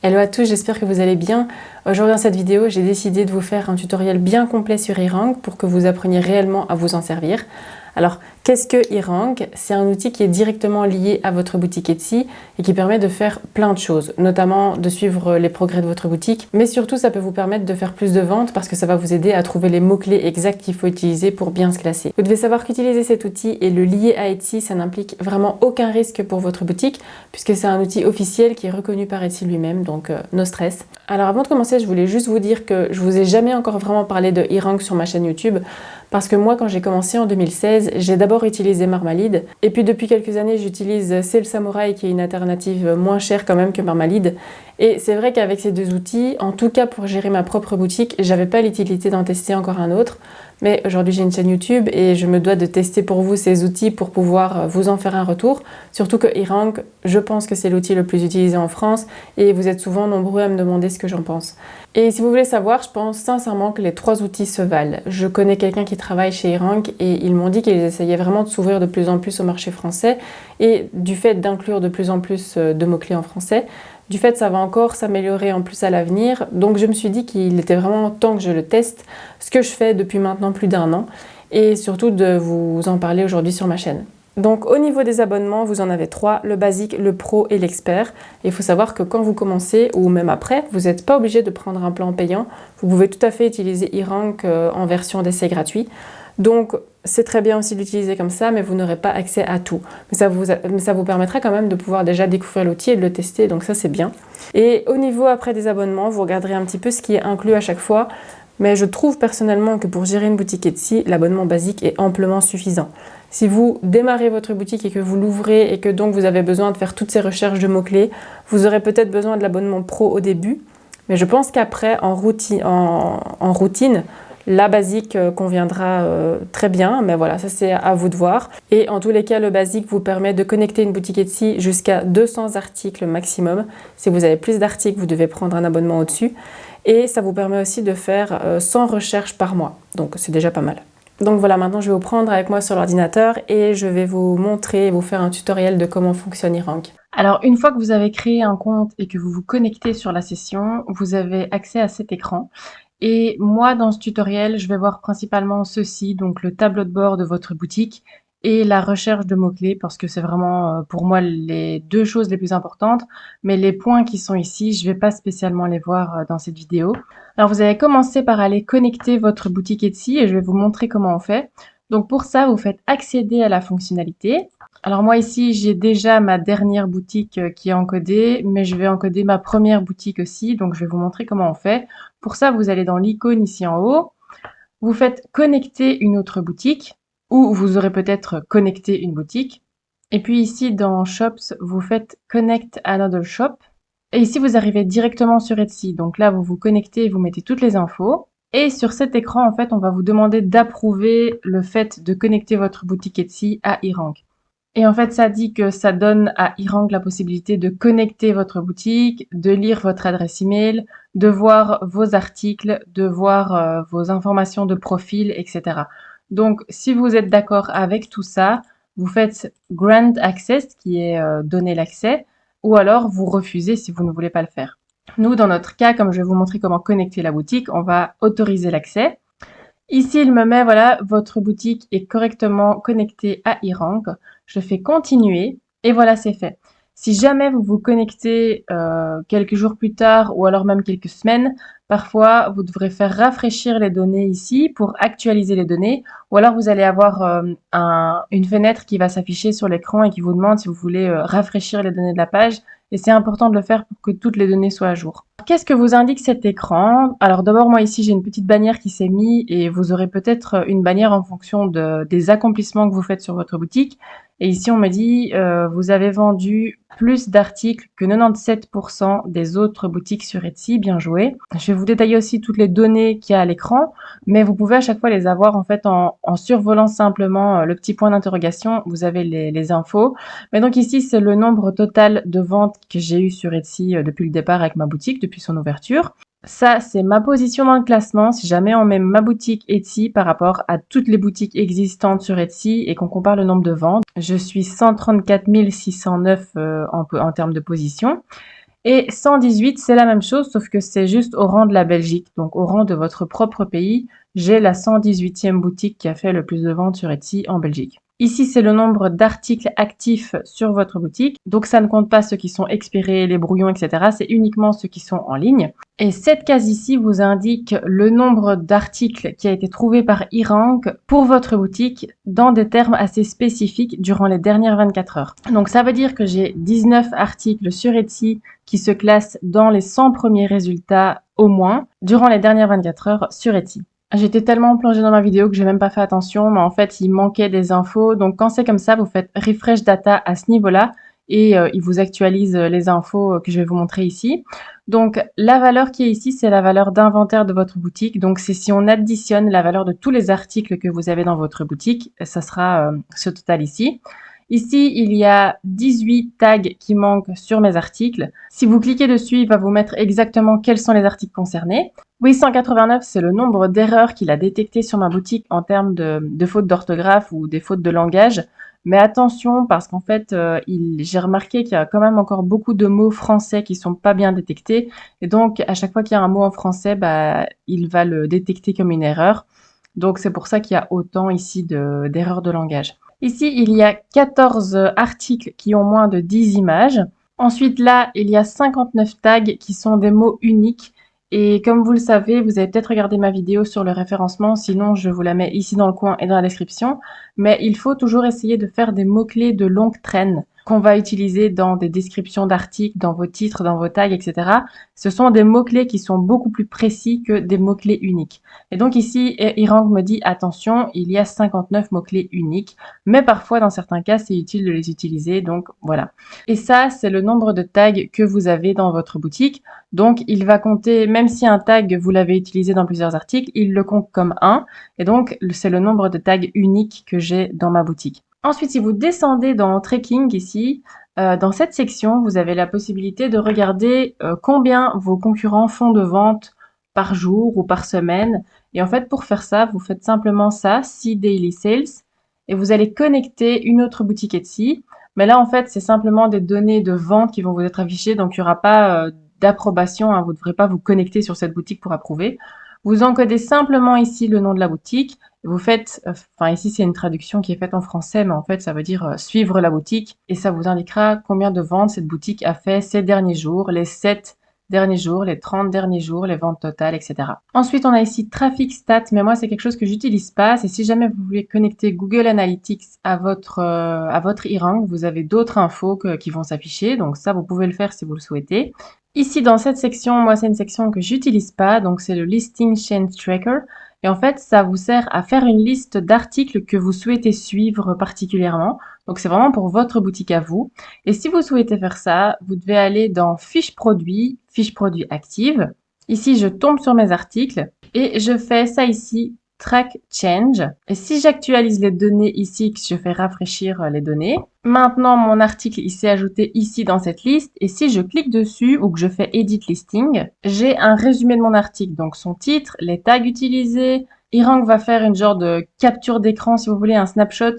Hello à tous, j'espère que vous allez bien. Aujourd'hui dans cette vidéo, j'ai décidé de vous faire un tutoriel bien complet sur eRank pour que vous appreniez réellement à vous en servir. Alors, qu'est-ce que eRank? C'est un outil qui est directement lié à votre boutique Etsy et qui permet de faire plein de choses, notamment de suivre les progrès de votre boutique, mais surtout ça peut vous permettre de faire plus de ventes parce que ça va vous aider à trouver les mots-clés exacts qu'il faut utiliser pour bien se classer. Vous devez savoir qu'utiliser cet outil et le lier à Etsy, ça n'implique vraiment aucun risque pour votre boutique puisque c'est un outil officiel qui est reconnu par Etsy lui-même, donc no stress. Alors avant de commencer, je voulais juste vous dire que je vous ai jamais encore vraiment parlé de eRank sur ma chaîne YouTube parce que moi, quand j'ai commencé en 2016, j'ai d'abord utilisé Marmalide et puis depuis quelques années, j'utilise Sale Samurai qui est une alternative moins chère quand même que Marmalide. Et c'est vrai qu'avec ces deux outils, en tout cas pour gérer ma propre boutique, j'avais pas l'utilité d'en tester encore un autre. Mais aujourd'hui j'ai une chaîne YouTube et je me dois de tester pour vous ces outils pour pouvoir vous en faire un retour. Surtout que eRank, je pense que c'est l'outil le plus utilisé en France et vous êtes souvent nombreux à me demander ce que j'en pense. Et si vous voulez savoir, je pense sincèrement que les trois outils se valent. Je connais quelqu'un qui travaille chez eRank et ils m'ont dit qu'ils essayaient vraiment de s'ouvrir de plus en plus au marché français et du fait d'inclure de plus en plus de mots-clés en français. Du fait, ça va encore s'améliorer en plus à l'avenir. Donc je me suis dit qu'il était vraiment temps que je le teste, ce que je fais depuis maintenant plus d'1 an, et surtout de vous en parler aujourd'hui sur ma chaîne. Donc au niveau des abonnements, vous en avez 3, le basique, le pro et l'expert. Il faut savoir que quand vous commencez, ou même après, vous n'êtes pas obligé de prendre un plan payant. Vous pouvez tout à fait utiliser eRank en version d'essai gratuit. Donc c'est très bien aussi d'utiliser comme ça, mais vous n'aurez pas accès à tout. Mais ça vous permettra quand même de pouvoir déjà découvrir l'outil et de le tester, donc ça c'est bien. Et au niveau après des abonnements, vous regarderez un petit peu ce qui est inclus à chaque fois. Mais je trouve personnellement que pour gérer une boutique Etsy, l'abonnement basique est amplement suffisant. Si vous démarrez votre boutique et que vous l'ouvrez et que donc vous avez besoin de faire toutes ces recherches de mots-clés, vous aurez peut-être besoin de l'abonnement pro au début. Mais je pense qu'après, en routine, la basique conviendra très bien, mais voilà, ça c'est à vous de voir. Et en tous les cas, le basique vous permet de connecter une boutique Etsy jusqu'à 200 articles maximum. Si vous avez plus d'articles, vous devez prendre un abonnement au-dessus. Et ça vous permet aussi de faire 100 recherches par mois. Donc c'est déjà pas mal. Donc voilà, maintenant je vais vous prendre avec moi sur l'ordinateur et je vais vous montrer, vous faire un tutoriel de comment fonctionne eRank. Alors une fois que vous avez créé un compte et que vous vous connectez sur la session, vous avez accès à cet écran. Et moi, dans ce tutoriel, je vais voir principalement ceci, donc le tableau de bord de votre boutique et la recherche de mots-clés, parce que c'est vraiment pour moi les deux choses les plus importantes. Mais les points qui sont ici, je ne vais pas spécialement les voir dans cette vidéo. Alors vous allez commencer par aller connecter votre boutique Etsy et je vais vous montrer comment on fait. Donc pour ça, vous faites accéder à la fonctionnalité. Alors moi ici, j'ai déjà ma dernière boutique qui est encodée, mais je vais encoder ma première boutique aussi, donc je vais vous montrer comment on fait. Pour ça, vous allez dans l'icône ici en haut, vous faites connecter une autre boutique, ou vous aurez peut-être connecté une boutique. Et puis ici dans Shops, vous faites Connect Another Shop. Et ici, vous arrivez directement sur Etsy. Donc là, vous vous connectez et vous mettez toutes les infos. Et sur cet écran, en fait, on va vous demander d'approuver le fait de connecter votre boutique Etsy à eRank. Et en fait, ça dit que ça donne à eRank la possibilité de connecter votre boutique, de lire votre adresse email, de voir vos articles, de voir vos informations de profil, etc. Donc, si vous êtes d'accord avec tout ça, vous faites Grant Access, qui est donner l'accès, ou alors vous refusez si vous ne voulez pas le faire. Nous, dans notre cas, comme je vais vous montrer comment connecter la boutique, on va autoriser l'accès. Ici, il me met, voilà, votre boutique est correctement connectée à eRank. Je fais continuer et voilà, c'est fait. Si jamais vous vous connectez quelques jours plus tard ou alors même quelques semaines, parfois vous devrez faire rafraîchir les données ici pour actualiser les données ou alors vous allez avoir une fenêtre qui va s'afficher sur l'écran et qui vous demande si vous voulez rafraîchir les données de la page et c'est important de le faire pour que toutes les données soient à jour. Qu'est-ce que vous indique cet écran? Alors d'abord, moi ici, j'ai une petite bannière qui s'est mise et vous aurez peut-être une bannière en fonction des accomplissements que vous faites sur votre boutique. Et ici, on me dit, vous avez vendu plus d'articles que 97% des autres boutiques sur Etsy. Bien joué. Je vais vous détailler aussi toutes les données qu'il y a à l'écran, mais vous pouvez à chaque fois les avoir en fait en survolant simplement le petit point d'interrogation. Vous avez les infos. Mais donc ici, c'est le nombre total de ventes que j'ai eu sur Etsy depuis le départ avec ma boutique, depuis son ouverture. Ça, c'est ma position dans le classement. Si jamais on met ma boutique Etsy par rapport à toutes les boutiques existantes sur Etsy et qu'on compare le nombre de ventes, je suis 134 609 en termes de position. Et 118, c'est la même chose, sauf que c'est juste au rang de la Belgique. Donc au rang de votre propre pays, j'ai la 118e boutique qui a fait le plus de ventes sur Etsy en Belgique. Ici, c'est le nombre d'articles actifs sur votre boutique. Donc ça ne compte pas ceux qui sont expirés, les brouillons, etc. C'est uniquement ceux qui sont en ligne. Et cette case ici vous indique le nombre d'articles qui a été trouvé par eRank pour votre boutique dans des termes assez spécifiques durant les dernières 24 heures. Donc ça veut dire que j'ai 19 articles sur Etsy qui se classent dans les 100 premiers résultats au moins durant les dernières 24 heures sur Etsy. J'étais tellement plongée dans ma vidéo que j'ai même pas fait attention, mais en fait, il manquait des infos. Donc, quand c'est comme ça, vous faites refresh data à ce niveau-là et il vous actualise les infos que je vais vous montrer ici. Donc, la valeur qui est ici, c'est la valeur d'inventaire de votre boutique. Donc, c'est si on additionne la valeur de tous les articles que vous avez dans votre boutique, ça sera ce total ici. Ici, il y a 18 tags qui manquent sur mes articles. Si vous cliquez dessus, il va vous mettre exactement quels sont les articles concernés. 889, c'est le nombre d'erreurs qu'il a détectées sur ma boutique en termes de fautes d'orthographe ou des fautes de langage. Mais attention, parce qu'en fait, j'ai remarqué qu'il y a quand même encore beaucoup de mots français qui sont pas bien détectés. Et donc, à chaque fois qu'il y a un mot en français, il va le détecter comme une erreur. Donc, c'est pour ça qu'il y a autant ici d'erreurs de langage. Ici, il y a 14 articles qui ont moins de 10 images. Ensuite, là, il y a 59 tags qui sont des mots uniques. Et comme vous le savez, vous avez peut-être regardé ma vidéo sur le référencement, sinon je vous la mets ici dans le coin et dans la description. Mais il faut toujours essayer de faire des mots-clés de longue traîne qu'on va utiliser dans des descriptions d'articles, dans vos titres, dans vos tags, etc. Ce sont des mots-clés qui sont beaucoup plus précis que des mots-clés uniques. Et donc ici, eRank me dit, attention, il y a 59 mots-clés uniques, mais parfois, dans certains cas, c'est utile de les utiliser, donc voilà. Et ça, c'est le nombre de tags que vous avez dans votre boutique. Donc, il va compter, même si un tag, vous l'avez utilisé dans plusieurs articles, il le compte comme un. Et donc, c'est le nombre de tags uniques que j'ai dans ma boutique. Ensuite, si vous descendez dans Tracking ici, dans cette section, vous avez la possibilité de regarder combien vos concurrents font de ventes par jour ou par semaine. Et en fait, pour faire ça, vous faites simplement ça, See Daily Sales, et vous allez connecter une autre boutique Etsy. Mais là, en fait, c'est simplement des données de vente qui vont vous être affichées, donc il n'y aura pas d'approbation, hein, vous ne devrez pas vous connecter sur cette boutique pour approuver. Vous encodez simplement ici le nom de la boutique. Vous faites, enfin ici c'est une traduction qui est faite en français, mais en fait ça veut dire suivre la boutique et ça vous indiquera combien de ventes cette boutique a fait ces derniers jours, les 7 derniers jours, les 30 derniers jours, les ventes totales, etc. Ensuite, on a ici Traffic Stats, mais moi c'est quelque chose que j'utilise pas. C'est si jamais vous voulez connecter Google Analytics à votre eRank, vous avez d'autres infos qui vont s'afficher. Donc ça, vous pouvez le faire si vous le souhaitez. Ici, dans cette section, moi c'est une section que j'utilise pas, donc c'est le Listing Change Tracker. Et en fait, ça vous sert à faire une liste d'articles que vous souhaitez suivre particulièrement. Donc, c'est vraiment pour votre boutique à vous. Et si vous souhaitez faire ça, vous devez aller dans Fiche produit active. Ici, je tombe sur mes articles et je fais ça ici, Track Change. Et si j'actualise les données ici, que je fais rafraîchir les données, maintenant mon article il s'est ajouté ici dans cette liste. Et si je clique dessus ou que je fais Edit Listing, j'ai un résumé de mon article. Donc son titre, les tags utilisés. eRank va faire une genre de capture d'écran, si vous voulez, un snapshot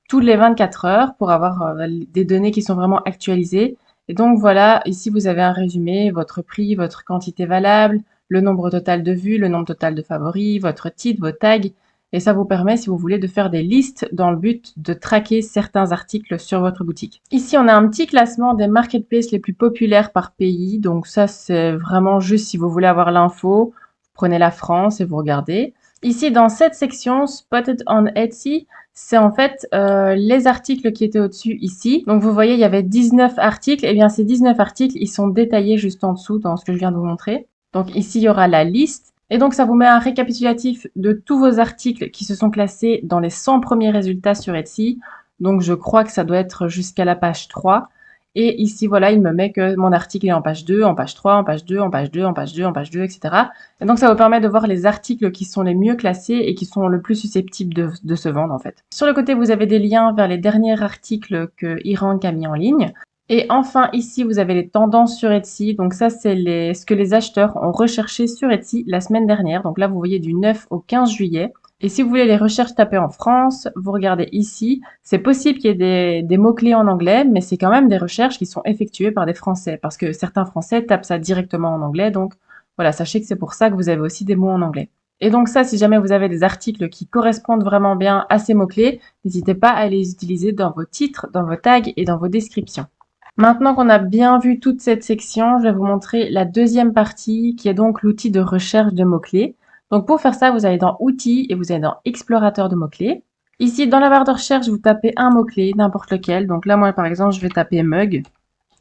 toutes les 24 heures pour avoir des données qui sont vraiment actualisées. Et donc voilà, ici vous avez un résumé, votre prix, votre quantité valable, le nombre total de vues, le nombre total de favoris, votre titre, vos tags. Et ça vous permet, si vous voulez, de faire des listes dans le but de traquer certains articles sur votre boutique. Ici, on a un petit classement des marketplaces les plus populaires par pays. Donc ça, c'est vraiment juste si vous voulez avoir l'info. Vous prenez la France et vous regardez. Ici, dans cette section, Spotted on Etsy, c'est en fait les articles qui étaient au-dessus ici. Donc vous voyez, il y avait 19 articles. Et bien ces 19 articles, ils sont détaillés juste en dessous dans ce que je viens de vous montrer. Donc ici, il y aura la liste. Et donc ça vous met un récapitulatif de tous vos articles qui se sont classés dans les 100 premiers résultats sur Etsy. Donc je crois que ça doit être jusqu'à la page 3. Et ici, voilà, il me met que mon article est en page 2, en page 3, en page 2, en page 2, en page 2, en page 2, etc. Et donc, ça vous permet de voir les articles qui sont les mieux classés et qui sont le plus susceptibles de se vendre, en fait. Sur le côté, vous avez des liens vers les derniers articles que eRank a mis en ligne. Et enfin, ici, vous avez les tendances sur Etsy. Donc ça, c'est ce que les acheteurs ont recherché sur Etsy la semaine dernière. Donc là, vous voyez du 9 au 15 juillet. Et si vous voulez les recherches tapées en France, vous regardez ici. C'est possible qu'il y ait des mots-clés en anglais, mais c'est quand même des recherches qui sont effectuées par des Français, parce que certains Français tapent ça directement en anglais. Donc voilà, sachez que c'est pour ça que vous avez aussi des mots en anglais. Et donc ça, si jamais vous avez des articles qui correspondent vraiment bien à ces mots-clés, n'hésitez pas à les utiliser dans vos titres, dans vos tags et dans vos descriptions. Maintenant qu'on a bien vu toute cette section, je vais vous montrer la deuxième partie qui est donc l'outil de recherche de mots-clés. Donc pour faire ça, vous allez dans Outils et vous allez dans Explorateur de mots-clés. Ici, dans la barre de recherche, vous tapez un mot-clé, n'importe lequel. Donc là, moi, par exemple, je vais taper mug.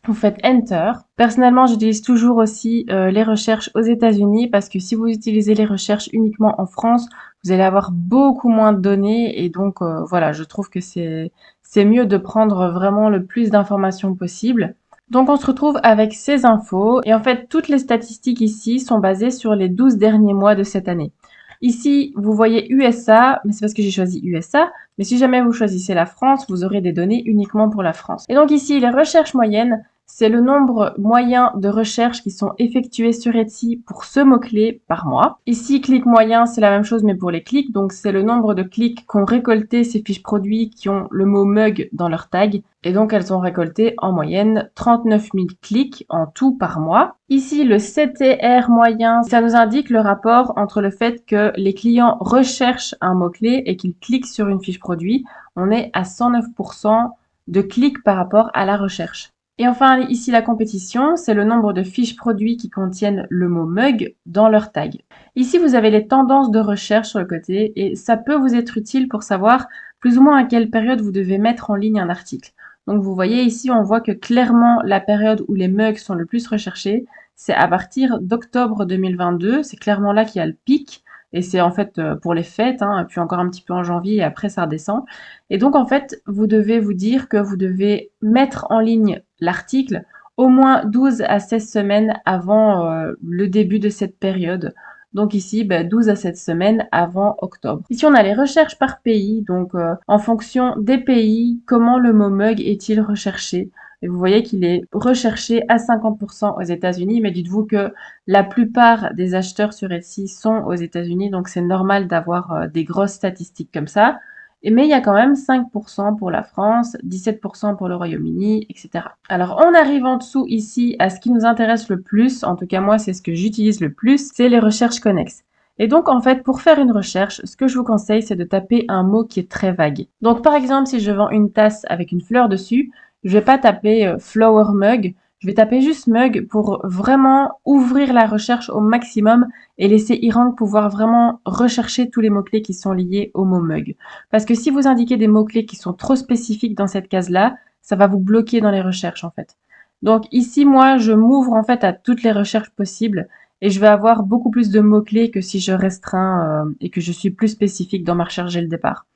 Vous faites Enter. Personnellement, j'utilise toujours aussi les recherches aux États-Unis parce que si vous utilisez les recherches uniquement en France, vous allez avoir beaucoup moins de données et donc voilà, je trouve que c'est mieux de prendre vraiment le plus d'informations possible. Donc on se retrouve avec ces infos et en fait toutes les statistiques ici sont basées sur les 12 derniers mois de cette année. Ici, vous voyez USA, mais c'est parce que j'ai choisi USA. Mais si jamais vous choisissez la France, vous aurez des données uniquement pour la France. Et donc ici, les recherches moyennes, c'est le nombre moyen de recherches qui sont effectuées sur Etsy pour ce mot-clé par mois. Ici, clic moyen, c'est la même chose mais pour les clics. Donc c'est le nombre de clics qu'ont récolté ces fiches produits qui ont le mot mug dans leur tag. Et donc elles ont récolté en moyenne 39 000 clics en tout par mois. Ici, le CTR moyen, ça nous indique le rapport entre le fait que les clients recherchent un mot-clé et qu'ils cliquent sur une fiche produit. On est à 109% de clics par rapport à la recherche. Et enfin, ici, la compétition, c'est le nombre de fiches produits qui contiennent le mot mug dans leur tag. Ici, vous avez les tendances de recherche sur le côté et ça peut vous être utile pour savoir plus ou moins à quelle période vous devez mettre en ligne un article. Donc, vous voyez ici, on voit que clairement, la période où les mugs sont le plus recherchés, c'est à partir d'octobre 2022. C'est clairement là qu'il y a le pic. Et c'est en fait pour les fêtes, hein, puis encore un petit peu en janvier et après ça redescend. Et donc en fait, vous devez vous dire que vous devez mettre en ligne l'article au moins 12 à 16 semaines avant le début de cette période. Donc ici, 12 à 7 semaines avant octobre. Ici, on a les recherches par pays. Donc en fonction des pays, comment le mot mug est-il recherché? Et vous voyez qu'il est recherché à 50% aux États-Unis, mais dites-vous que la plupart des acheteurs sur Etsy sont aux États-Unis, donc c'est normal d'avoir des grosses statistiques comme ça. Mais il y a quand même 5% pour la France, 17% pour le Royaume-Uni, etc. Alors on arrive en dessous ici à ce qui nous intéresse le plus, en tout cas moi c'est ce que j'utilise le plus, c'est les recherches connexes. Et donc en fait pour faire une recherche, ce que je vous conseille c'est de taper un mot qui est très vague. Donc par exemple si je vends une tasse avec une fleur dessus, je vais pas taper flower mug, je vais taper juste mug pour vraiment ouvrir la recherche au maximum et laisser eRank pouvoir vraiment rechercher tous les mots-clés qui sont liés au mot mug. Parce que si vous indiquez des mots-clés qui sont trop spécifiques dans cette case-là, ça va vous bloquer dans les recherches en fait. Donc ici, moi, je m'ouvre en fait à toutes les recherches possibles et je vais avoir beaucoup plus de mots-clés que si je restreins et que je suis plus spécifique dans ma recherche dès le départ.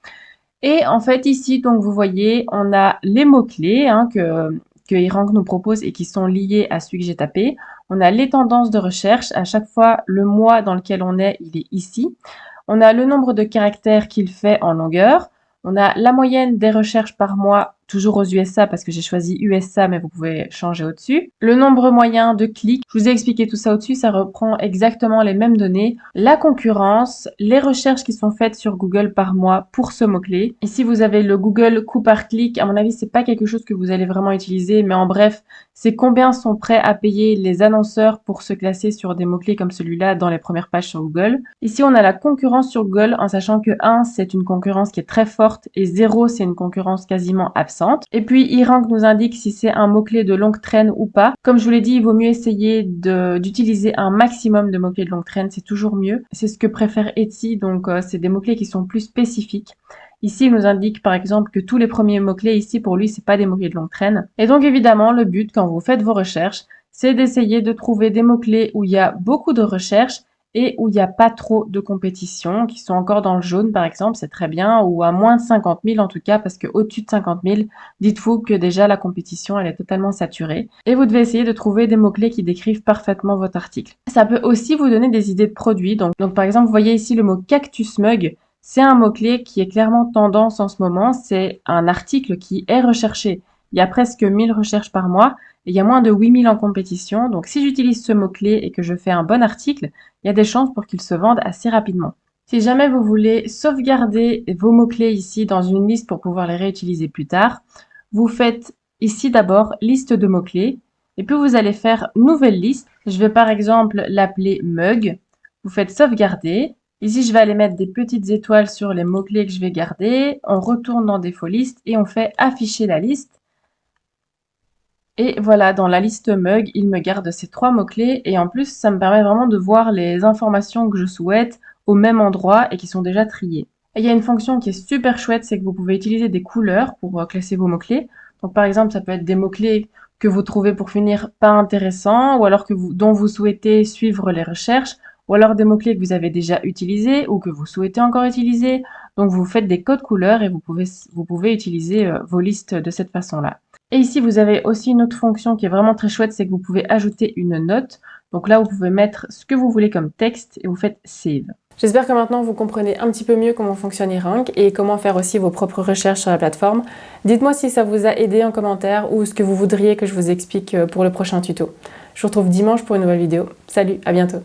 Et en fait, ici, donc vous voyez, on a les mots-clés que eRank nous propose et qui sont liés à celui que j'ai tapé. On a les tendances de recherche. À chaque fois, le mois dans lequel on est, il est ici. On a le nombre de caractères qu'il fait en longueur. On a la moyenne des recherches par mois, toujours aux USA parce que j'ai choisi USA, mais vous pouvez changer au-dessus. Le nombre moyen de clics. Je vous ai expliqué tout ça au-dessus, ça reprend exactement les mêmes données. La concurrence, les recherches qui sont faites sur Google par mois pour ce mot-clé. Ici, vous avez le Google coût par clic. À mon avis, c'est pas quelque chose que vous allez vraiment utiliser, mais en bref, c'est combien sont prêts à payer les annonceurs pour se classer sur des mots-clés comme celui-là dans les premières pages sur Google. Ici, on a la concurrence sur Google en sachant que 1, c'est une concurrence qui est très forte et 0, c'est une concurrence quasiment absente. Et puis, eRank nous indique si c'est un mot-clé de longue traîne ou pas. Comme je vous l'ai dit, il vaut mieux essayer d'utiliser un maximum de mots-clés de longue traîne, c'est toujours mieux. C'est ce que préfère Etsy, donc c'est des mots-clés qui sont plus spécifiques. Ici, il nous indique par exemple que tous les premiers mots-clés ici, pour lui, c'est pas des mots-clés de longue traîne. Et donc évidemment, le but quand vous faites vos recherches, c'est d'essayer de trouver des mots-clés où il y a beaucoup de recherches et où il n'y a pas trop de compétition, qui sont encore dans le jaune par exemple, c'est très bien, ou à moins de 50 000 en tout cas, parce qu'au-dessus de 50 000, dites-vous que déjà la compétition, elle est totalement saturée. Et vous devez essayer de trouver des mots-clés qui décrivent parfaitement votre article. Ça peut aussi vous donner des idées de produits. Donc par exemple, vous voyez ici le mot cactus mug. C'est un mot-clé qui est clairement tendance en ce moment. C'est un article qui est recherché. Il y a presque 1000 recherches par mois et il y a moins de 8000 en compétition. Donc, si j'utilise ce mot-clé et que je fais un bon article, il y a des chances pour qu'il se vende assez rapidement. Si jamais vous voulez sauvegarder vos mots-clés ici dans une liste pour pouvoir les réutiliser plus tard, vous faites ici d'abord liste de mots-clés et puis vous allez faire nouvelle liste. Je vais par exemple l'appeler mug. Vous faites sauvegarder. Ici, je vais aller mettre des petites étoiles sur les mots-clés que je vais garder. On retourne dans défaut liste et on fait afficher la liste. Et voilà, dans la liste mug, il me garde ces 3 mots-clés et en plus, ça me permet vraiment de voir les informations que je souhaite au même endroit et qui sont déjà triées. Et il y a une fonction qui est super chouette, c'est que vous pouvez utiliser des couleurs pour classer vos mots-clés. Donc par exemple, ça peut être des mots-clés que vous trouvez pour finir pas intéressants ou alors dont vous souhaitez suivre les recherches ou alors des mots-clés que vous avez déjà utilisés ou que vous souhaitez encore utiliser. Donc vous faites des codes couleurs et vous pouvez utiliser vos listes de cette façon-là. Et ici, vous avez aussi une autre fonction qui est vraiment très chouette, c'est que vous pouvez ajouter une note. Donc là, vous pouvez mettre ce que vous voulez comme texte et vous faites Save. J'espère que maintenant vous comprenez un petit peu mieux comment fonctionne eRank et comment faire aussi vos propres recherches sur la plateforme. Dites-moi si ça vous a aidé en commentaire ou ce que vous voudriez que je vous explique pour le prochain tuto. Je vous retrouve dimanche pour une nouvelle vidéo. Salut, à bientôt.